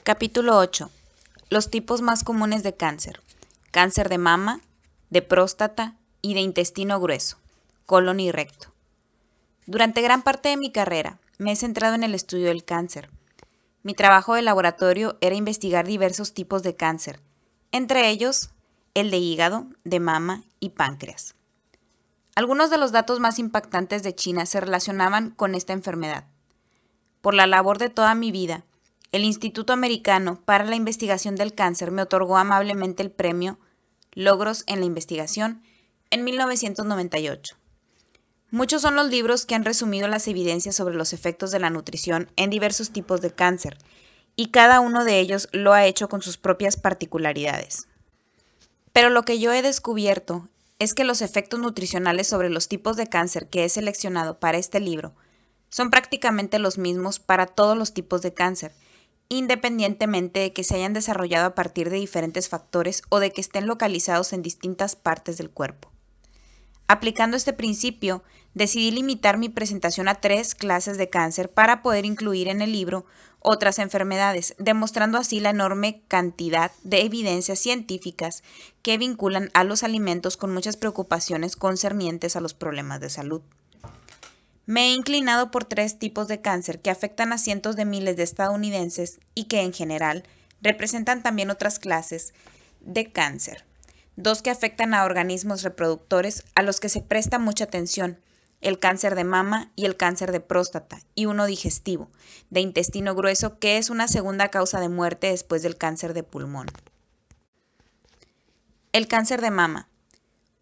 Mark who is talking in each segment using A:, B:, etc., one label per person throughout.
A: Capítulo 8. Los tipos más comunes de cáncer. Cáncer de mama, de próstata y de intestino grueso, colon y recto. Durante gran parte de mi carrera me he centrado en el estudio del cáncer. Mi trabajo de laboratorio era investigar diversos tipos de cáncer, entre ellos el de hígado, de mama y páncreas. Algunos de los datos más impactantes de China se relacionaban con esta enfermedad. Por la labor de toda mi vida, el Instituto Americano para la Investigación del Cáncer me otorgó amablemente el premio Logros en la Investigación en 1998. Muchos son los libros que han resumido las evidencias sobre los efectos de la nutrición en diversos tipos de cáncer, y cada uno de ellos lo ha hecho con sus propias particularidades. Pero lo que yo he descubierto es que los efectos nutricionales sobre los tipos de cáncer que he seleccionado para este libro son prácticamente los mismos para todos los tipos de cáncer, independientemente de que se hayan desarrollado a partir de diferentes factores o de que estén localizados en distintas partes del cuerpo. Aplicando este principio, decidí limitar mi presentación a 3 clases de cáncer para poder incluir en el libro otras enfermedades, demostrando así la enorme cantidad de evidencias científicas que vinculan a los alimentos con muchas preocupaciones concernientes a los problemas de salud. Me he inclinado por 3 tipos de cáncer que afectan a cientos de miles de estadounidenses y que, en general, representan también otras clases de cáncer. 2 que afectan a organismos reproductores a los que se presta mucha atención, el cáncer de mama y el cáncer de próstata, y uno digestivo, de intestino grueso, que es una segunda causa de muerte después del cáncer de pulmón. El cáncer de mama.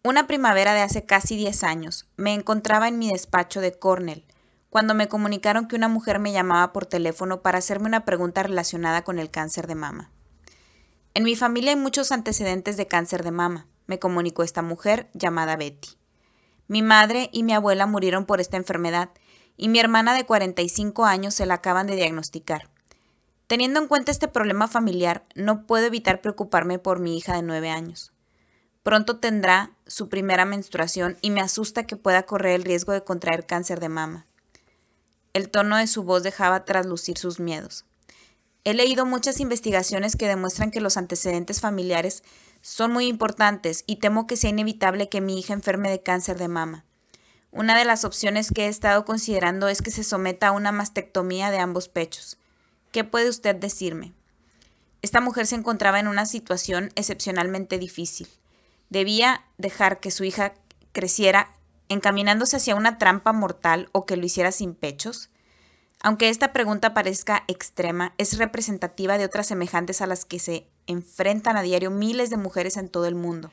A: Una primavera de hace casi 10 años, me encontraba en mi despacho de Cornell, cuando me comunicaron que una mujer me llamaba por teléfono para hacerme una pregunta relacionada con el cáncer de mama. En mi familia hay muchos antecedentes de cáncer de mama, me comunicó esta mujer llamada Betty. Mi madre y mi abuela murieron por esta enfermedad, y mi hermana de 45 años se la acaban de diagnosticar. Teniendo en cuenta este problema familiar, no puedo evitar preocuparme por mi hija de 9 años. Pronto tendrá su primera menstruación y me asusta que pueda correr el riesgo de contraer cáncer de mama. El tono de su voz dejaba traslucir sus miedos. He leído muchas investigaciones que demuestran que los antecedentes familiares son muy importantes y temo que sea inevitable que mi hija enferme de cáncer de mama. Una de las opciones que he estado considerando es que se someta a una mastectomía de ambos pechos. ¿Qué puede usted decirme? Esta mujer se encontraba en una situación excepcionalmente difícil. Debía dejar que su hija creciera encaminándose hacia una trampa mortal o que lo hiciera sin pechos. Aunque esta pregunta parezca extrema, es representativa de otras semejantes a las que se enfrentan a diario miles de mujeres en todo el mundo.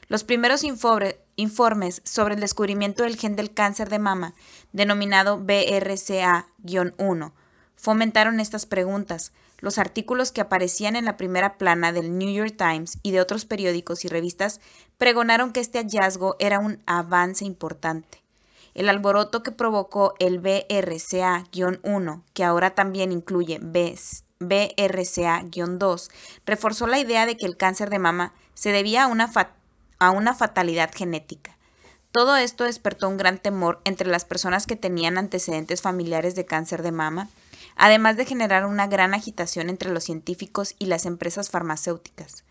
A: Los primeros informes sobre el descubrimiento del gen del cáncer de mama, denominado BRCA-1, fomentaron estas preguntas. Los artículos que aparecían en la primera plana del New York Times y de otros periódicos y revistas pregonaron que este hallazgo era un avance importante. El alboroto que provocó el BRCA-1, que ahora también incluye BRCA-2, reforzó la idea de que el cáncer de mama se debía a una fatalidad genética. Todo esto despertó un gran temor entre las personas que tenían antecedentes familiares de cáncer de mama, además de generar una gran agitación entre los científicos y las empresas farmacéuticas.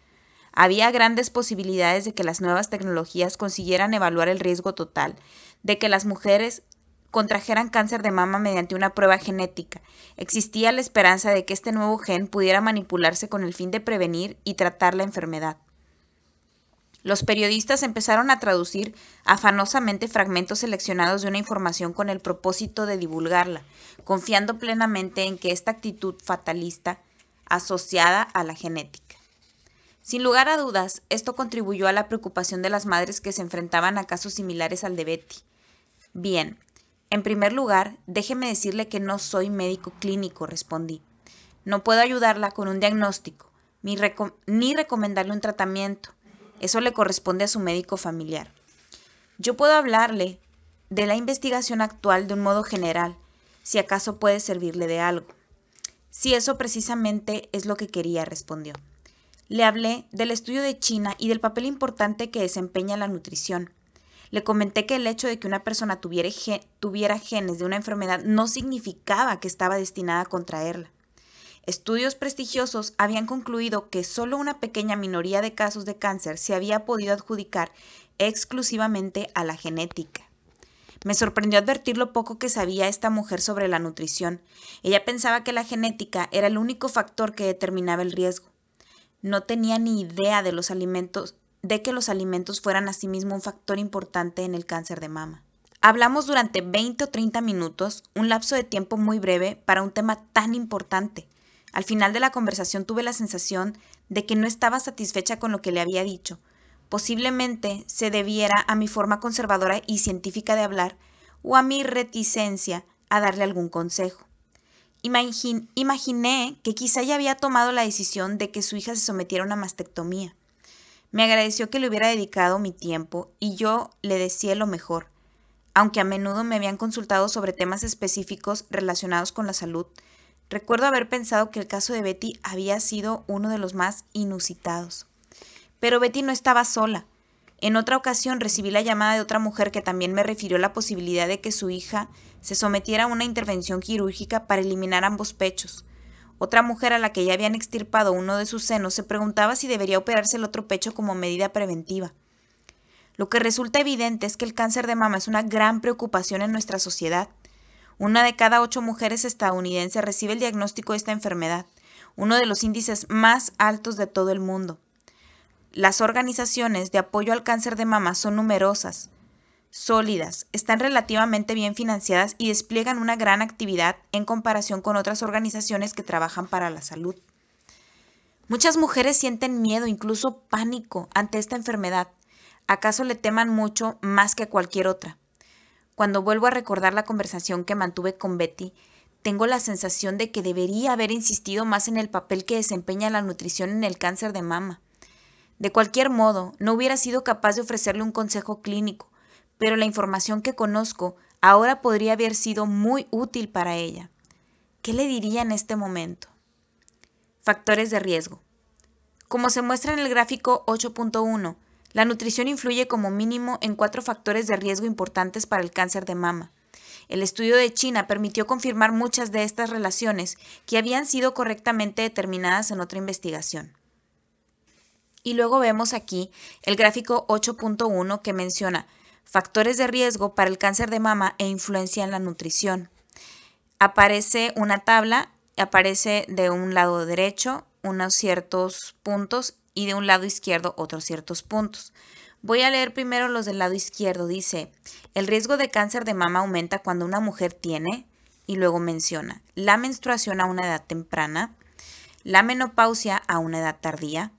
A: Había grandes posibilidades de que las nuevas tecnologías consiguieran evaluar el riesgo total de que las mujeres contrajeran cáncer de mama mediante una prueba genética. Existía la esperanza de que este nuevo gen pudiera manipularse con el fin de prevenir y tratar la enfermedad. Los periodistas empezaron a traducir afanosamente fragmentos seleccionados de una información con el propósito de divulgarla, confiando plenamente en que esta actitud fatalista asociada a la genética. Sin lugar a dudas, esto contribuyó a la preocupación de las madres que se enfrentaban a casos similares al de Betty. Bien, en primer lugar, déjeme decirle que no soy médico clínico, respondí. No puedo ayudarla con un diagnóstico, ni recomendarle un tratamiento. Eso le corresponde a su médico familiar. Yo puedo hablarle de la investigación actual de un modo general, si acaso puede servirle de algo. Sí, eso precisamente es lo que quería, respondió. Le hablé del estudio de China y del papel importante que desempeña la nutrición. Le comenté que el hecho de que una persona tuviera genes de una enfermedad no significaba que estaba destinada a contraerla. Estudios prestigiosos habían concluido que solo una pequeña minoría de casos de cáncer se había podido adjudicar exclusivamente a la genética. Me sorprendió advertir lo poco que sabía esta mujer sobre la nutrición. Ella pensaba que la genética era el único factor que determinaba el riesgo. No tenía ni idea de que los alimentos fueran asimismo un factor importante en el cáncer de mama. Hablamos durante 20 o 30 minutos, un lapso de tiempo muy breve para un tema tan importante. Al final de la conversación tuve la sensación de que no estaba satisfecha con lo que le había dicho. Posiblemente se debiera a mi forma conservadora y científica de hablar o a mi reticencia a darle algún consejo. Imaginé que quizá ya había tomado la decisión de que su hija se sometiera a una mastectomía. Me agradeció que le hubiera dedicado mi tiempo y yo le deseé lo mejor. Aunque a menudo me habían consultado sobre temas específicos relacionados con la salud, recuerdo haber pensado que el caso de Betty había sido uno de los más inusitados. Pero Betty no estaba sola. En otra ocasión recibí la llamada de otra mujer que también me refirió la posibilidad de que su hija se sometiera a una intervención quirúrgica para eliminar ambos pechos. Otra mujer a la que ya habían extirpado uno de sus senos se preguntaba si debería operarse el otro pecho como medida preventiva. Lo que resulta evidente es que el cáncer de mama es una gran preocupación en nuestra sociedad. 1 de cada 8 mujeres estadounidenses recibe el diagnóstico de esta enfermedad, uno de los índices más altos de todo el mundo. Las organizaciones de apoyo al cáncer de mama son numerosas, sólidas, están relativamente bien financiadas y despliegan una gran actividad en comparación con otras organizaciones que trabajan para la salud. Muchas mujeres sienten miedo, incluso pánico, ante esta enfermedad. ¿Acaso le teman mucho más que a cualquier otra? Cuando vuelvo a recordar la conversación que mantuve con Betty, tengo la sensación de que debería haber insistido más en el papel que desempeña la nutrición en el cáncer de mama. De cualquier modo, no hubiera sido capaz de ofrecerle un consejo clínico, pero la información que conozco ahora podría haber sido muy útil para ella. ¿Qué le diría en este momento? Factores de riesgo. Como se muestra en el gráfico 8.1, la nutrición influye como mínimo en 4 factores de riesgo importantes para el cáncer de mama. El estudio de China permitió confirmar muchas de estas relaciones que habían sido correctamente determinadas en otra investigación. Y luego vemos aquí el gráfico 8.1 que menciona factores de riesgo para el cáncer de mama e influencia en la nutrición. Aparece una tabla, aparece de un lado derecho unos ciertos puntos y de un lado izquierdo otros ciertos puntos. Voy a leer primero los del lado izquierdo. Dice, el riesgo de cáncer de mama aumenta cuando una mujer tiene, y luego menciona, la menstruación a una edad temprana, la menopausia a una edad tardía,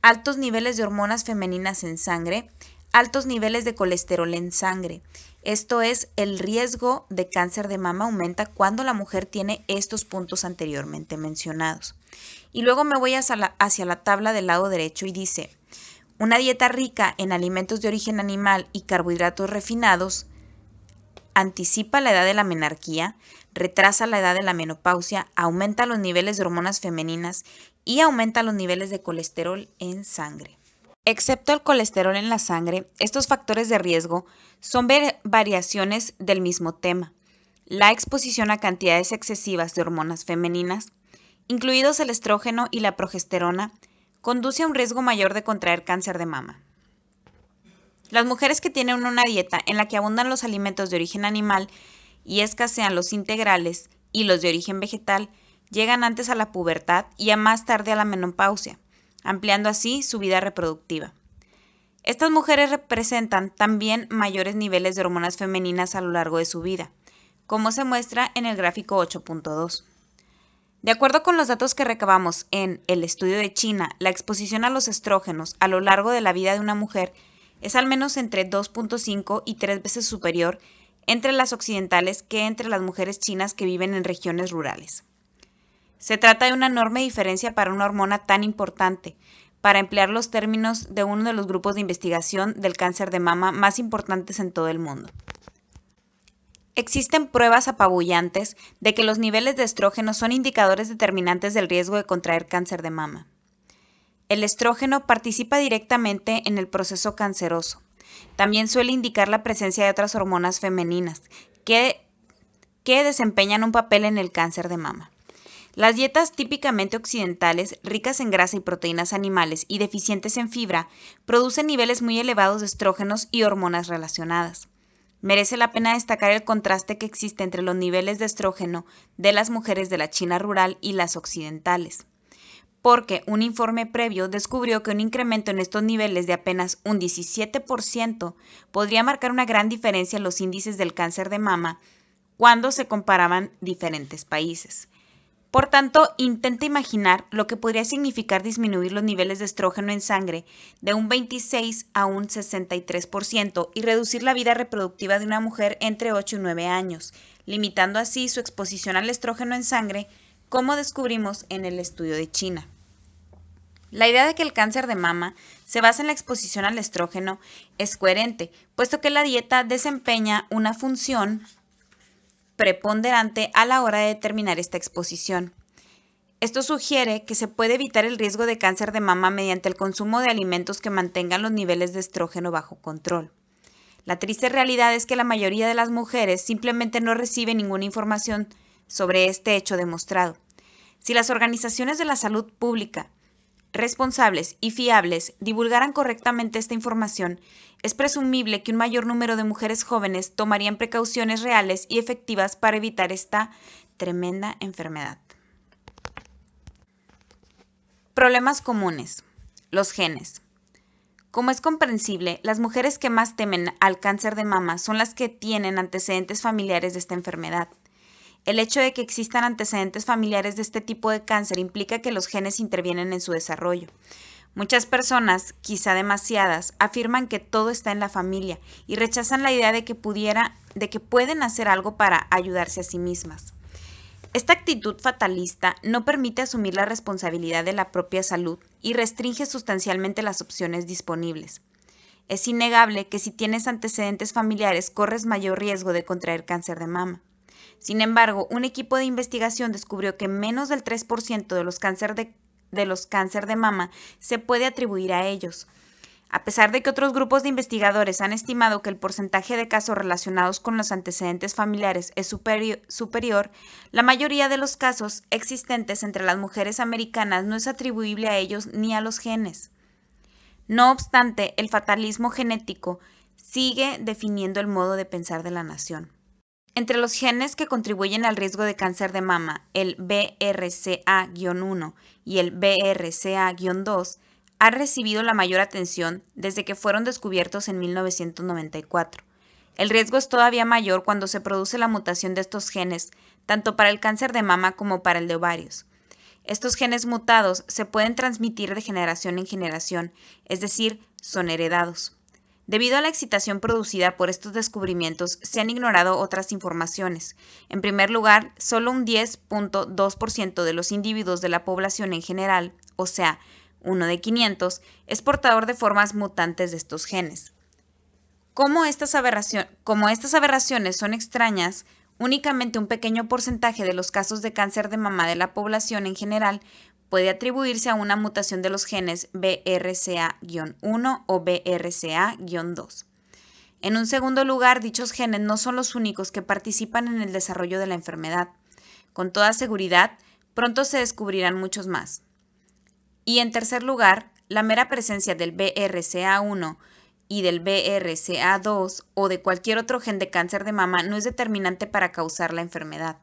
A: altos niveles de hormonas femeninas en sangre, altos niveles de colesterol en sangre. Esto es, el riesgo de cáncer de mama aumenta cuando la mujer tiene estos puntos anteriormente mencionados. Y luego me voy hacia la tabla del lado derecho y dice, una dieta rica en alimentos de origen animal y carbohidratos refinados anticipa la edad de la menarquía, retrasa la edad de la menopausia, aumenta los niveles de hormonas femeninas y aumenta los niveles de colesterol en sangre. Excepto el colesterol en la sangre, estos factores de riesgo son variaciones del mismo tema. La exposición a cantidades excesivas de hormonas femeninas, incluidos el estrógeno y la progesterona, conduce a un riesgo mayor de contraer cáncer de mama. Las mujeres que tienen una dieta en la que abundan los alimentos de origen animal y escasean los integrales y los de origen vegetal, llegan antes a la pubertad y a más tarde a la menopausia, ampliando así su vida reproductiva. Estas mujeres representan también mayores niveles de hormonas femeninas a lo largo de su vida, como se muestra en el gráfico 8.2. De acuerdo con los datos que recabamos en el estudio de China, la exposición a los estrógenos a lo largo de la vida de una mujer es al menos entre 2.5 y 3 veces superior entre las occidentales que entre las mujeres chinas que viven en regiones rurales. Se trata de una enorme diferencia para una hormona tan importante, para emplear los términos de uno de los grupos de investigación del cáncer de mama más importantes en todo el mundo. Existen pruebas apabullantes de que los niveles de estrógeno son indicadores determinantes del riesgo de contraer cáncer de mama. El estrógeno participa directamente en el proceso canceroso. También suele indicar la presencia de otras hormonas femeninas que desempeñan un papel en el cáncer de mama. Las dietas típicamente occidentales, ricas en grasa y proteínas animales y deficientes en fibra, producen niveles muy elevados de estrógenos y hormonas relacionadas. Merece la pena destacar el contraste que existe entre los niveles de estrógeno de las mujeres de la China rural y las occidentales, porque un informe previo descubrió que un incremento en estos niveles de apenas un 17% podría marcar una gran diferencia en los índices del cáncer de mama cuando se comparaban diferentes países. Por tanto, intenta imaginar lo que podría significar disminuir los niveles de estrógeno en sangre de un 26 a un 63% y reducir la vida reproductiva de una mujer entre 8 y 9 años, limitando así su exposición al estrógeno en sangre, como descubrimos en el estudio de China. La idea de que el cáncer de mama se basa en la exposición al estrógeno es coherente, puesto que la dieta desempeña una función preponderante a la hora de determinar esta exposición. Esto sugiere que se puede evitar el riesgo de cáncer de mama mediante el consumo de alimentos que mantengan los niveles de estrógeno bajo control. La triste realidad es que la mayoría de las mujeres simplemente no reciben ninguna información sobre este hecho demostrado. Si las organizaciones de la salud pública responsables y fiables divulgaran correctamente esta información, es presumible que un mayor número de mujeres jóvenes tomarían precauciones reales y efectivas para evitar esta tremenda enfermedad. Problemas comunes. Los genes. Como es comprensible, las mujeres que más temen al cáncer de mama son las que tienen antecedentes familiares de esta enfermedad. El hecho de que existan antecedentes familiares de este tipo de cáncer implica que los genes intervienen en su desarrollo. Muchas personas, quizá demasiadas, afirman que todo está en la familia y rechazan la idea de que pueden hacer algo para ayudarse a sí mismas. Esta actitud fatalista no permite asumir la responsabilidad de la propia salud y restringe sustancialmente las opciones disponibles. Es innegable que si tienes antecedentes familiares corres mayor riesgo de contraer cáncer de mama. Sin embargo, un equipo de investigación descubrió que menos del 3% de los cáncer de mama se puede atribuir a ellos. A pesar de que otros grupos de investigadores han estimado que el porcentaje de casos relacionados con los antecedentes familiares es superior, la mayoría de los casos existentes entre las mujeres americanas no es atribuible a ellos ni a los genes. No obstante, el fatalismo genético sigue definiendo el modo de pensar de la nación. Entre los genes que contribuyen al riesgo de cáncer de mama, el BRCA-1 y el BRCA-2 han recibido la mayor atención desde que fueron descubiertos en 1994. El riesgo es todavía mayor cuando se produce la mutación de estos genes, tanto para el cáncer de mama como para el de ovarios. Estos genes mutados se pueden transmitir de generación en generación, es decir, son heredados. Debido a la excitación producida por estos descubrimientos, se han ignorado otras informaciones. En primer lugar, solo un 10.2% de los individuos de la población en general, o sea, 1 de 500, es portador de formas mutantes de estos genes. Como estas aberraciones son extrañas, únicamente un pequeño porcentaje de los casos de cáncer de mama de la población en general puede atribuirse a una mutación de los genes BRCA-1 o BRCA-2. En un segundo lugar, dichos genes no son los únicos que participan en el desarrollo de la enfermedad. Con toda seguridad, pronto se descubrirán muchos más. Y en tercer lugar, la mera presencia del BRCA1 y del BRCA2 o de cualquier otro gen de cáncer de mama no es determinante para causar la enfermedad.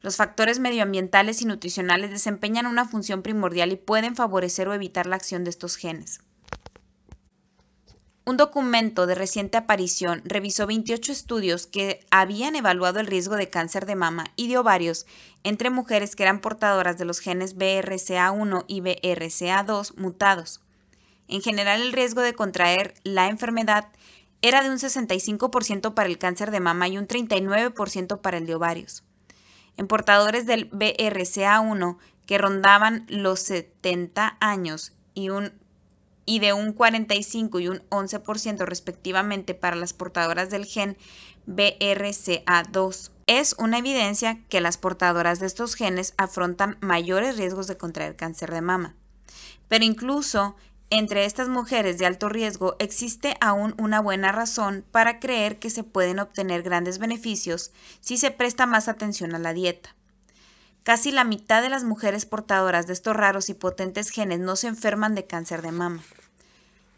A: Los factores medioambientales y nutricionales desempeñan una función primordial y pueden favorecer o evitar la acción de estos genes. Un documento de reciente aparición revisó 28 estudios que habían evaluado el riesgo de cáncer de mama y de ovarios entre mujeres que eran portadoras de los genes BRCA1 y BRCA2 mutados. En general, el riesgo de contraer la enfermedad era de un 65% para el cáncer de mama y un 39% para el de ovarios. En portadores del BRCA1 que rondaban los 70 años y de un 45 y un 11% respectivamente para las portadoras del gen BRCA2. Es una evidencia que las portadoras de estos genes afrontan mayores riesgos de contraer cáncer de mama. Pero incluso entre estas mujeres de alto riesgo existe aún una buena razón para creer que se pueden obtener grandes beneficios si se presta más atención a la dieta. Casi la mitad de las mujeres portadoras de estos raros y potentes genes no se enferman de cáncer de mama.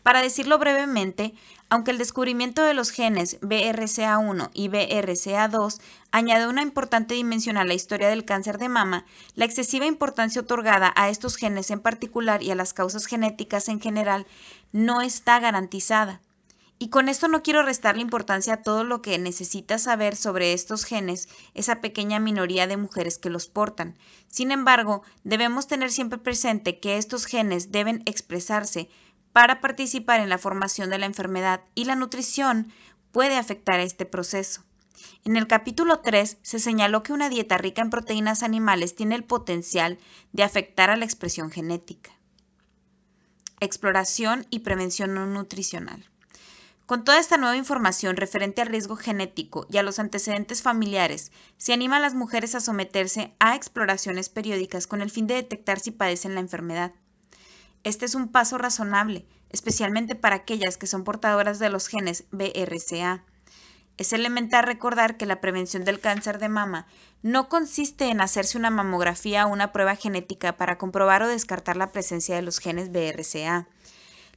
A: Para decirlo brevemente, aunque el descubrimiento de los genes BRCA1 y BRCA2 añade una importante dimensión a la historia del cáncer de mama, la excesiva importancia otorgada a estos genes en particular y a las causas genéticas en general no está garantizada. Y con esto no quiero restarle importancia a todo lo que necesita saber sobre estos genes esa pequeña minoría de mujeres que los portan. Sin embargo, debemos tener siempre presente que estos genes deben expresarse para participar en la formación de la enfermedad y la nutrición puede afectar este proceso. En el capítulo 3 se señaló que una dieta rica en proteínas animales tiene el potencial de afectar a la expresión genética. Exploración y prevención no nutricional. Con toda esta nueva información referente al riesgo genético y a los antecedentes familiares, se anima a las mujeres a someterse a exploraciones periódicas con el fin de detectar si padecen la enfermedad. Este es un paso razonable, especialmente para aquellas que son portadoras de los genes BRCA. Es elemental recordar que la prevención del cáncer de mama no consiste en hacerse una mamografía o una prueba genética para comprobar o descartar la presencia de los genes BRCA.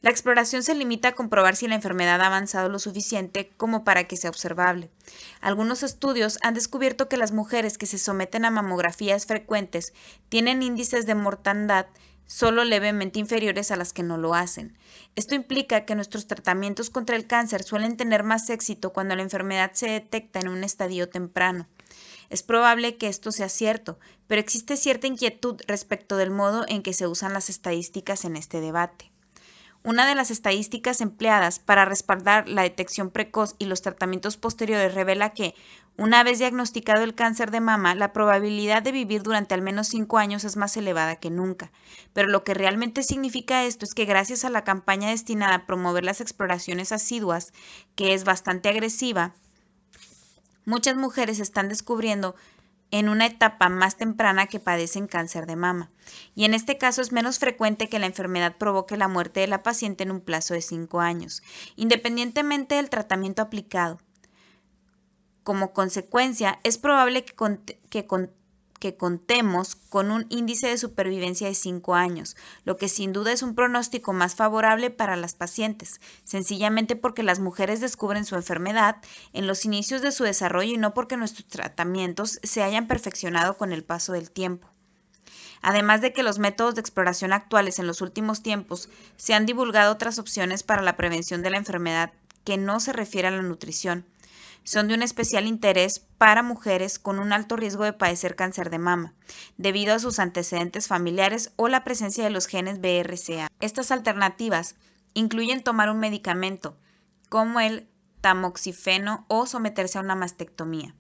A: La exploración se limita a comprobar si la enfermedad ha avanzado lo suficiente como para que sea observable. Algunos estudios han descubierto que las mujeres que se someten a mamografías frecuentes tienen índices de mortandad solo levemente inferiores a las que no lo hacen. Esto implica que nuestros tratamientos contra el cáncer suelen tener más éxito cuando la enfermedad se detecta en un estadio temprano. Es probable que esto sea cierto, pero existe cierta inquietud respecto del modo en que se usan las estadísticas en este debate. Una de las estadísticas empleadas para respaldar la detección precoz y los tratamientos posteriores revela que, una vez diagnosticado el cáncer de mama, la probabilidad de vivir durante al menos 5 años es más elevada que nunca. Pero lo que realmente significa esto es que gracias a la campaña destinada a promover las exploraciones asiduas, que es bastante agresiva, muchas mujeres están descubriendo en una etapa más temprana que padecen cáncer de mama, y en este caso es menos frecuente que la enfermedad provoque la muerte de la paciente en un plazo de 5 años, independientemente del tratamiento aplicado. Como consecuencia, es probable que contemos con un índice de supervivencia de 5 años, lo que sin duda es un pronóstico más favorable para las pacientes, sencillamente porque las mujeres descubren su enfermedad en los inicios de su desarrollo y no porque nuestros tratamientos se hayan perfeccionado con el paso del tiempo. Además de que los métodos de exploración actuales en los últimos tiempos se han divulgado otras opciones para la prevención de la enfermedad que no se refiere a la nutrición. Son de un especial interés para mujeres con un alto riesgo de padecer cáncer de mama, debido a sus antecedentes familiares o la presencia de los genes BRCA. Estas alternativas incluyen tomar un medicamento, como el tamoxifeno o someterse a una mastectomía.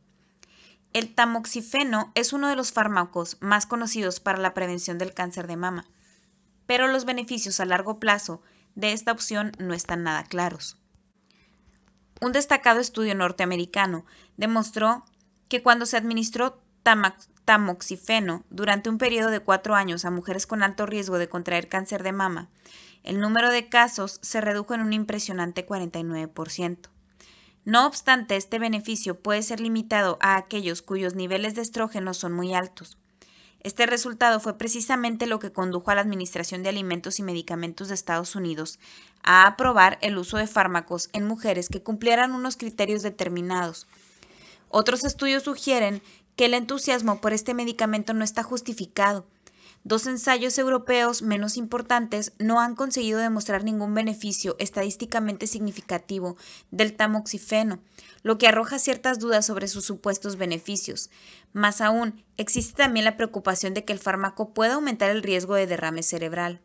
A: El tamoxifeno es uno de los fármacos más conocidos para la prevención del cáncer de mama, pero los beneficios a largo plazo de esta opción no están nada claros. Un destacado estudio norteamericano demostró que cuando se administró tamoxifeno durante un periodo de 4 años a mujeres con alto riesgo de contraer cáncer de mama, el número de casos se redujo en un impresionante 49%. No obstante, este beneficio puede ser limitado a aquellos cuyos niveles de estrógeno son muy altos. Este resultado fue precisamente lo que condujo a la Administración de Alimentos y Medicamentos de Estados Unidos a aprobar el uso de fármacos en mujeres que cumplieran unos criterios determinados. Otros estudios sugieren que el entusiasmo por este medicamento no está justificado. 2 ensayos europeos menos importantes no han conseguido demostrar ningún beneficio estadísticamente significativo del tamoxifeno, lo que arroja ciertas dudas sobre sus supuestos beneficios. Más aún, existe también la preocupación de que el fármaco pueda aumentar el riesgo de derrame cerebral,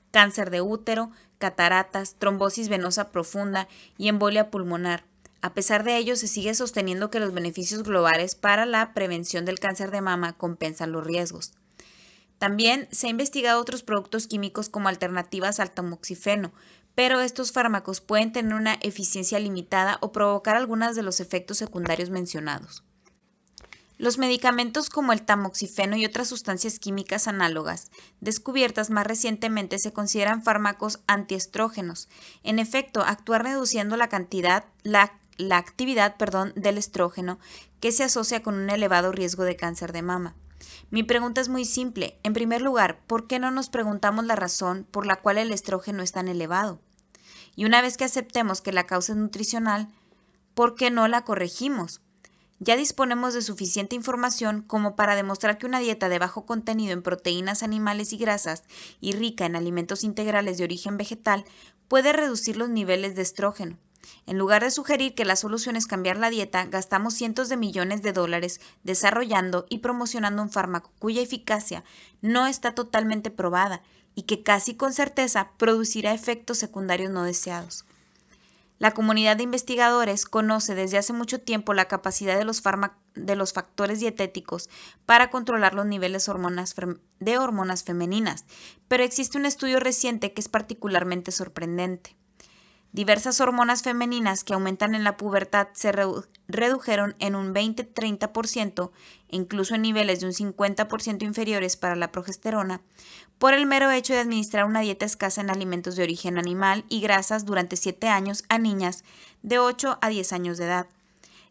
A: cáncer de útero, cataratas, trombosis venosa profunda y embolia pulmonar. A pesar de ello, se sigue sosteniendo que los beneficios globales para la prevención del cáncer de mama compensan los riesgos. También se ha investigado otros productos químicos como alternativas al tamoxifeno, pero estos fármacos pueden tener una eficiencia limitada o provocar algunos de los efectos secundarios mencionados. Los medicamentos como el tamoxifeno y otras sustancias químicas análogas, descubiertas más recientemente, se consideran fármacos antiestrógenos. En efecto, actúan reduciendo la actividad del estrógeno, que se asocia con un elevado riesgo de cáncer de mama. Mi pregunta es muy simple. En primer lugar, ¿por qué no nos preguntamos la razón por la cual el estrógeno es tan elevado? Y una vez que aceptemos que la causa es nutricional, ¿por qué no la corregimos? Ya disponemos de suficiente información como para demostrar que una dieta de bajo contenido en proteínas animales y grasas y rica en alimentos integrales de origen vegetal puede reducir los niveles de estrógeno. En lugar de sugerir que la solución es cambiar la dieta, gastamos cientos de millones de dólares desarrollando y promocionando un fármaco cuya eficacia no está totalmente probada y que casi con certeza producirá efectos secundarios no deseados. La comunidad de investigadores conoce desde hace mucho tiempo la capacidad de los factores dietéticos para controlar los niveles de hormonas femeninas, pero existe un estudio reciente que es particularmente sorprendente. Diversas hormonas femeninas que aumentan en la pubertad se redujeron en un 20-30%, incluso en niveles de un 50% inferiores para la progesterona, por el mero hecho de administrar una dieta escasa en alimentos de origen animal y grasas durante 7 años a niñas de 8 a 10 años de edad.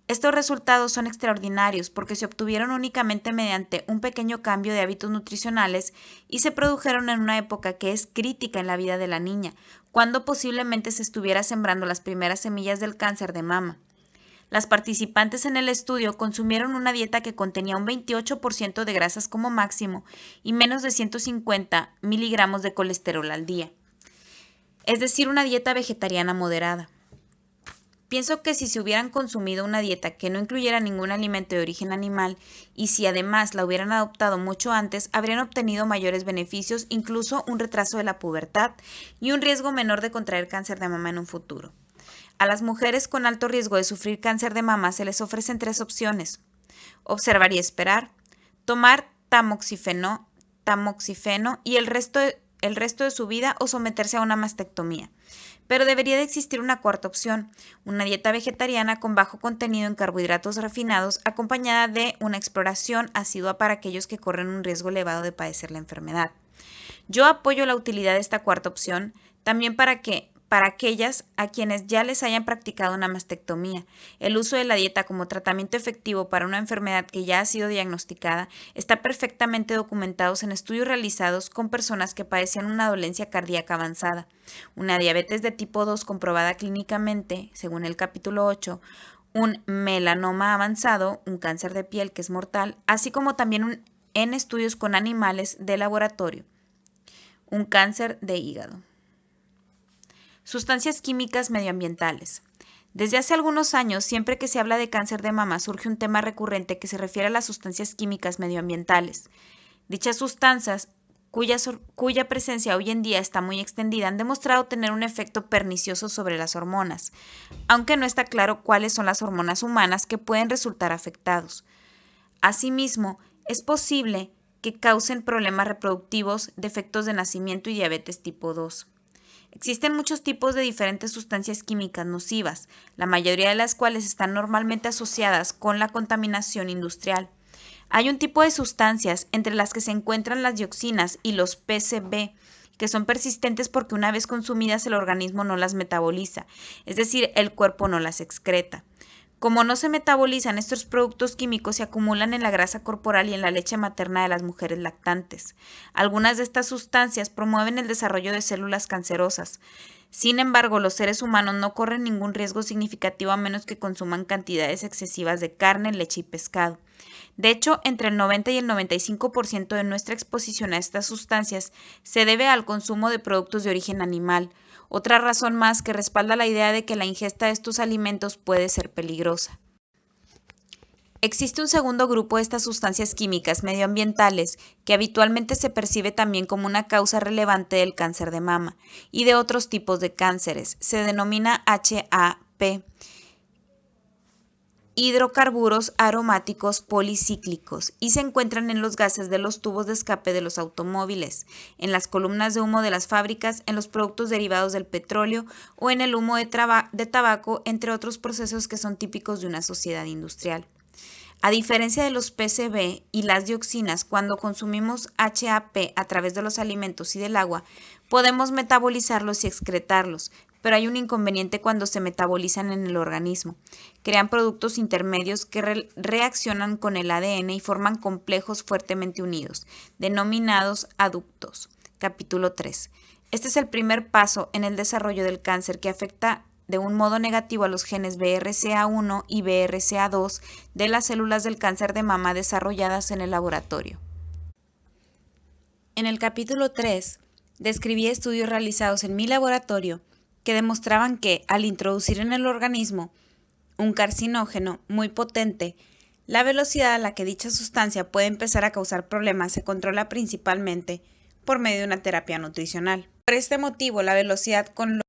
A: Estos resultados son extraordinarios porque se obtuvieron únicamente mediante un pequeño cambio de hábitos nutricionales y se produjeron en una época que es crítica en la vida de la niña, cuando posiblemente se estuviera sembrando las primeras semillas del cáncer de mama. Las participantes en el estudio consumieron una dieta que contenía un 28% de grasas como máximo y menos de 150 miligramos de colesterol al día, es decir, una dieta vegetariana moderada. Pienso que si se hubieran consumido una dieta que no incluyera ningún alimento de origen animal y si además la hubieran adoptado mucho antes, habrían obtenido mayores beneficios, incluso un retraso de la pubertad y un riesgo menor de contraer cáncer de mama en un futuro. A las mujeres con alto riesgo de sufrir cáncer de mama se les ofrecen 3 opciones: observar y esperar, tomar tamoxifeno y el resto de su vida o someterse a una mastectomía. Pero debería de existir una cuarta opción, una dieta vegetariana con bajo contenido en carbohidratos refinados acompañada de una exploración asidua para aquellos que corren un riesgo elevado de padecer la enfermedad. Yo apoyo la utilidad de esta cuarta opción también para aquellas a quienes ya les hayan practicado una mastectomía. El uso de la dieta como tratamiento efectivo para una enfermedad que ya ha sido diagnosticada está perfectamente documentado en estudios realizados con personas que padecían una dolencia cardíaca avanzada, una diabetes de tipo 2 comprobada clínicamente, según el capítulo 8, un melanoma avanzado, un cáncer de piel que es mortal, así como también en estudios con animales de laboratorio, un cáncer de hígado. Sustancias químicas medioambientales. Desde hace algunos años, siempre que se habla de cáncer de mama, surge un tema recurrente que se refiere a las sustancias químicas medioambientales. Dichas sustancias, cuya presencia hoy en día está muy extendida, han demostrado tener un efecto pernicioso sobre las hormonas, aunque no está claro cuáles son las hormonas humanas que pueden resultar afectados. Asimismo, es posible que causen problemas reproductivos, defectos de nacimiento y diabetes tipo 2. Existen muchos tipos de diferentes sustancias químicas nocivas, la mayoría de las cuales están normalmente asociadas con la contaminación industrial. Hay un tipo de sustancias entre las que se encuentran las dioxinas y los PCB, que son persistentes porque una vez consumidas el organismo no las metaboliza, es decir, el cuerpo no las excreta. Como no se metabolizan, estos productos químicos se acumulan en la grasa corporal y en la leche materna de las mujeres lactantes. Algunas de estas sustancias promueven el desarrollo de células cancerosas. Sin embargo, los seres humanos no corren ningún riesgo significativo a menos que consuman cantidades excesivas de carne, leche y pescado. De hecho, entre el 90 y el 95% de nuestra exposición a estas sustancias se debe al consumo de productos de origen animal. Otra razón más que respalda la idea de que la ingesta de estos alimentos puede ser peligrosa. Existe un segundo grupo de estas sustancias químicas medioambientales que habitualmente se percibe también como una causa relevante del cáncer de mama y de otros tipos de cánceres. Se denomina HAP, hidrocarburos aromáticos policíclicos, y se encuentran en los gases de los tubos de escape de los automóviles, en las columnas de humo de las fábricas, en los productos derivados del petróleo o en el humo de tabaco, entre otros procesos que son típicos de una sociedad industrial. A diferencia de los PCB y las dioxinas, cuando consumimos HAP a través de los alimentos y del agua, podemos metabolizarlos y excretarlos, pero hay un inconveniente cuando se metabolizan en el organismo. Crean productos intermedios que reaccionan con el ADN y forman complejos fuertemente unidos, denominados aductos. Capítulo 3. Este es el primer paso en el desarrollo del cáncer que afecta de un modo negativo a los genes BRCA1 y BRCA2 de las células del cáncer de mama desarrolladas en el laboratorio. En el capítulo 3, describí estudios realizados en mi laboratorio que demostraban que, al introducir en el organismo un carcinógeno muy potente, la velocidad a la que dicha sustancia puede empezar a causar problemas se controla principalmente por medio de una terapia nutricional. Por este motivo, la velocidad con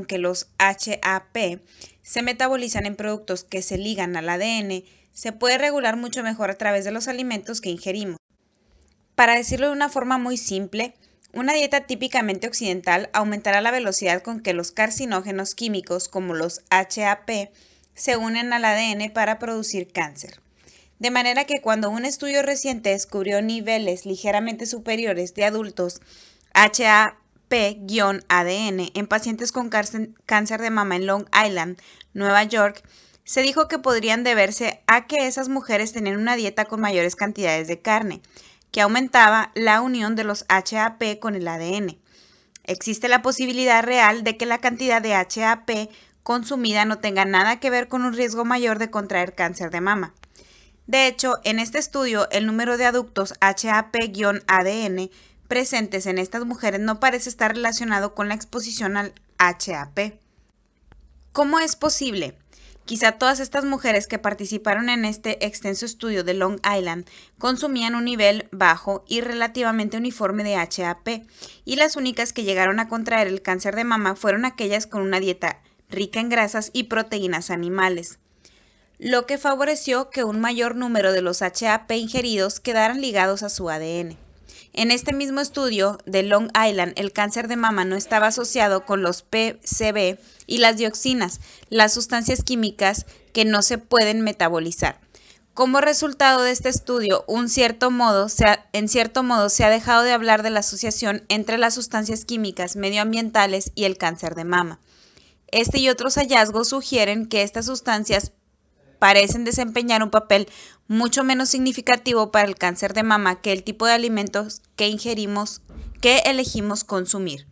A: que los HAP se metabolizan en productos que se ligan al ADN se puede regular mucho mejor a través de los alimentos que ingerimos. Para decirlo de una forma muy simple, una dieta típicamente occidental aumentará la velocidad con que los carcinógenos químicos como los HAP se unen al ADN para producir cáncer. De manera que cuando un estudio reciente descubrió niveles ligeramente superiores de adultos HAP-ADN en pacientes con cáncer de mama en Long Island, Nueva York, se dijo que podrían deberse a que esas mujeres tenían una dieta con mayores cantidades de carne, que aumentaba la unión de los HAP con el ADN. Existe la posibilidad real de que la cantidad de HAP consumida no tenga nada que ver con un riesgo mayor de contraer cáncer de mama. De hecho, en este estudio, el número de aductos HAP-ADN presentes en estas mujeres no parece estar relacionado con la exposición al HAP. ¿Cómo es posible? Quizá todas estas mujeres que participaron en este extenso estudio de Long Island consumían un nivel bajo y relativamente uniforme de HAP, y las únicas que llegaron a contraer el cáncer de mama fueron aquellas con una dieta rica en grasas y proteínas animales, lo que favoreció que un mayor número de los HAP ingeridos quedaran ligados a su ADN. En este mismo estudio de Long Island, el cáncer de mama no estaba asociado con los PCB y las dioxinas, las sustancias químicas que no se pueden metabolizar. Como resultado de este estudio, en cierto modo se ha dejado de hablar de la asociación entre las sustancias químicas medioambientales y el cáncer de mama. Este y otros hallazgos sugieren que estas sustancias parecen desempeñar un papel mucho menos significativo para el cáncer de mama que el tipo de alimentos que elegimos consumir.